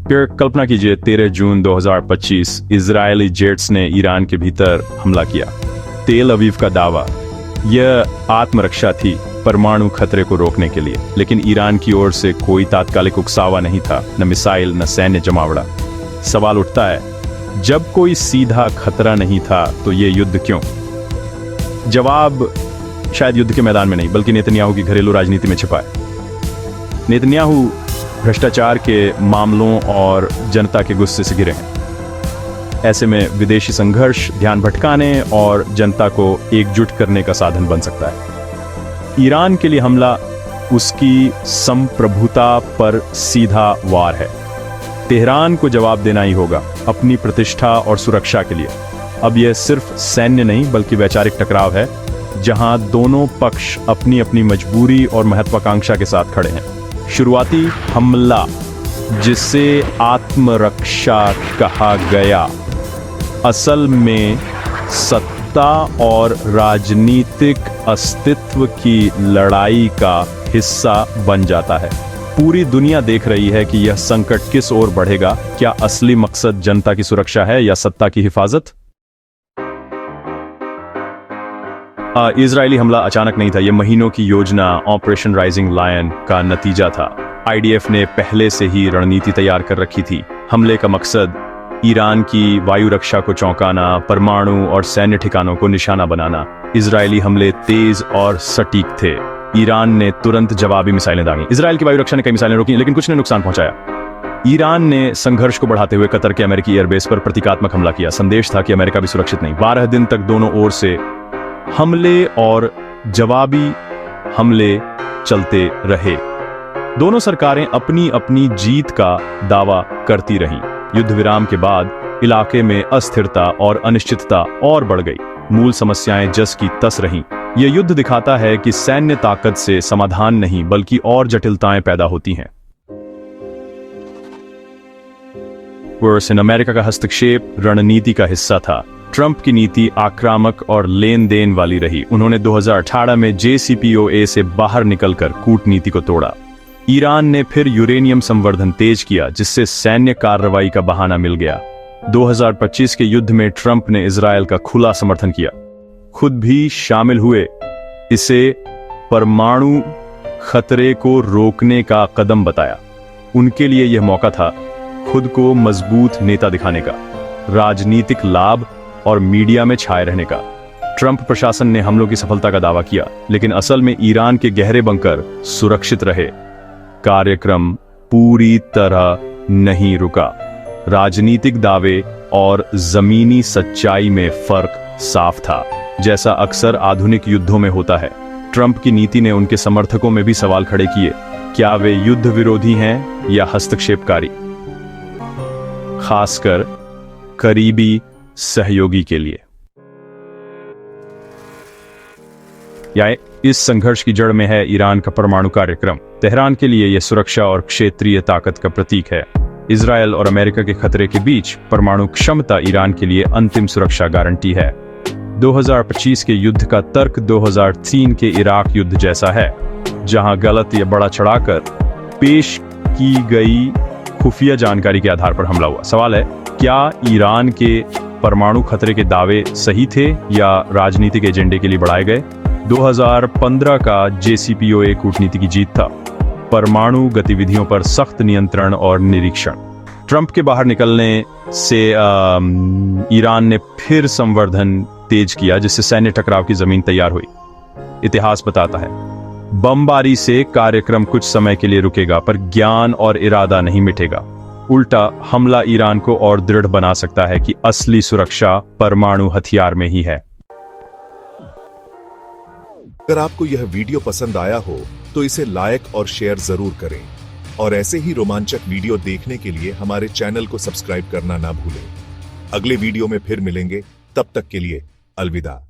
फिर कल्पना कीजिए 13 जून 2025 Israeli jets ने ईरान के भीतर हमला किया। तेल अवीव का दावा, यह आत्मरक्षा थी परमाणु खतरे को रोकने के लिए, लेकिन ईरान की ओर से कोई तात्कालिक उकसावा नहीं था, न मिसाइल न सैन्य जमावड़ा। सवाल उठता है, जब कोई सीधा खतरा नहीं था तो ये युद्ध क्यों? जवाब शायद युद्ध के मैदान में नहीं बल्कि नेतन्याहू की घरेलू राजनीति में छिपा है। नेतन्याहू भ्रष्टाचार के मामलों और जनता के गुस्से से घिरे हैं। ऐसे में विदेशी संघर्ष ध्यान भटकाने और जनता को एकजुट करने का साधन बन सकता है। ईरान के लिए हमला उसकी संप्रभुता पर सीधा वार है। तेहरान को जवाब देना ही होगा अपनी प्रतिष्ठा और सुरक्षा के लिए। अब यह सिर्फ सैन्य नहीं बल्कि वैचारिक टकराव है, जहां दोनों पक्ष अपनी अपनी मजबूरी और महत्वाकांक्षा के साथ खड़े हैं। शुरुआती हमला, जिसे आत्मरक्षा कहा गया, असल में सत्ता और राजनीतिक अस्तित्व की लड़ाई का हिस्सा बन जाता है। पूरी दुनिया देख रही है कि यह संकट किस ओर बढ़ेगा। क्या असली मकसद जनता की सुरक्षा है या सत्ता की हिफाजत? इजरायली हमला अचानक नहीं था, यह महीनों की योजना ऑपरेशन राइजिंग लायन का नतीजा था। आईडीएफ ने पहले से ही रणनीति तैयार कर रखी थी। हमले का मकसद ईरान की वायु रक्षा को चौंकाना, परमाणु और सैन्य ठिकानों को निशाना बनाना। इजरायली हमले तेज और सटीक थे। ईरान ने तुरंत जवाबी मिसाइलें दागी। इजरायल की वायु रक्षा ने कई मिसाइलें रोकी, लेकिन कुछ ने नुकसान पहुंचाया। ईरान ने संघर्ष को बढ़ाते हुए कतर के अमेरिकी एयरबेस पर प्रतीकात्मक हमला किया। संदेश था कि अमेरिका भी सुरक्षित नहीं। 12 दिन तक दोनों ओर से हमले और जवाबी हमले चलते रहे। दोनों सरकारें अपनी अपनी जीत का दावा करती रहीं। युद्ध विराम के बाद इलाके में अस्थिरता और अनिश्चितता और बढ़ गई। मूल समस्याएं जस की तस रहीं। यह युद्ध दिखाता है कि सैन्य ताकत से समाधान नहीं बल्कि और जटिलताएं पैदा होती हैं। वर्सन अमेरिका का हस्तक्षेप रणनीति का हिस्सा था। ट्रंप की नीति आक्रामक और लेन देन वाली रही। उन्होंने 2018 में JCPOA से बाहर निकलकर कूटनीति को तोड़ा। ईरान ने फिर यूरेनियम संवर्धन तेज किया, जिससे सैन्य कार्रवाई का बहाना मिल गया। 2025 के युद्ध में ट्रंप ने इजरायल का खुला समर्थन किया, खुद भी शामिल हुए। इसे परमाणु खतरे को रोकने का कदम बताया। उनके लिए यह मौका था खुद को मजबूत नेता दिखाने का, राजनीतिक लाभ और मीडिया में छाए रहने का। ट्रंप प्रशासन ने हमलों की सफलता का दावा किया, लेकिन असल में ईरान के गहरे बंकर सुरक्षित रहे। कार्यक्रम पूरी तरह नहीं रुका। राजनीतिक दावे और जमीनी सच्चाई में फर्क साफ था, जैसा अक्सर आधुनिक युद्धों में होता है। ट्रंप की नीति ने उनके समर्थकों में भी सवाल खड़े किए, क्या वे युद्ध विरोधी हैं या हस्तक्षेपकारी, खासकर करीबी सहयोगी के लिए। या इस संघर्ष की जड़ में है ईरान का परमाणु कार्यक्रम। तेहरान के लिए यह सुरक्षा और क्षेत्रीय ताकत का प्रतीक है। इजरायल और अमेरिका के खतरे के बीच परमाणु क्षमता ईरान के लिए अंतिम सुरक्षा गारंटी है। 2025 के युद्ध का तर्क 2003 के इराक युद्ध जैसा है, जहां गलत या बड़ा चढ़ाकर पेश की गई खुफिया जानकारी के आधार पर हमला हुआ। सवाल है, क्या ईरान के परमाणु खतरे के दावे सही थे या राजनीतिक एजेंडे के लिए बढ़ाए गए? 2015 का JCPOA कूटनीति की जीत था। परमाणु गतिविधियों पर सख्त नियंत्रण और निरीक्षण। ट्रंप के बाहर निकलने से ईरान ने फिर संवर्धन तेज किया, जिससे सैन्य टकराव की जमीन तैयार हुई। इतिहास बताता है, बमबारी से कार्यक्रम कुछ समय के लिए रुकेगा, पर ज्ञान और इरादा नहीं मिटेगा। उल्टा हमला ईरान को और दृढ़ बना सकता है कि असली सुरक्षा परमाणु हथियार में ही है। अगर आपको यह वीडियो पसंद आया हो तो इसे लाइक और शेयर जरूर करें, और ऐसे ही रोमांचक वीडियो देखने के लिए हमारे चैनल को सब्सक्राइब करना ना भूलें। अगले वीडियो में फिर मिलेंगे, तब तक के लिए अलविदा।